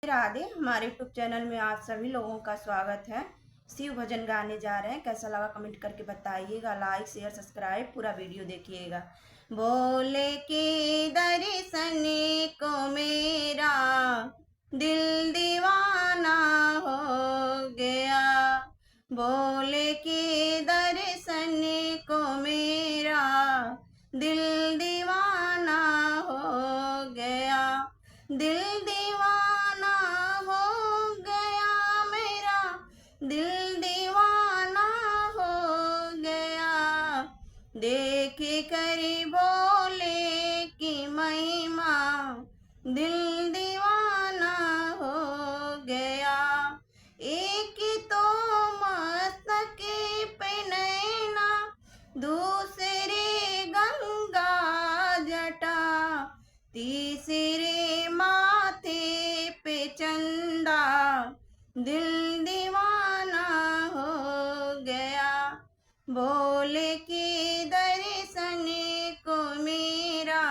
राधे। हमारे YouTube channel में आप सभी लोगों का स्वागत है। शिव भजन गाने जा रहे हैं, कैसा लगा कमेंट करके बताइएगा। लाइक शेयर सब्सक्राइब पूरा वीडियो देखिएगा। बोले के दर्शन को मेरा दिल दीवाना हो गया। बोले के दर्शन को मेरा दिल दीवाना हो गया। दिल दीवाना हो गया, मेरा दिल दीवाना हो गया। देख कर बोले की महिमा दिल दीवाना हो गया। एक तो मस्तक पे नैना, दूसरे गंगा जटा, तीसरे माथे पे चंदा, दिल दीवाना हो गया। बोले के दर्शन को मेरा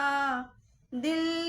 दिल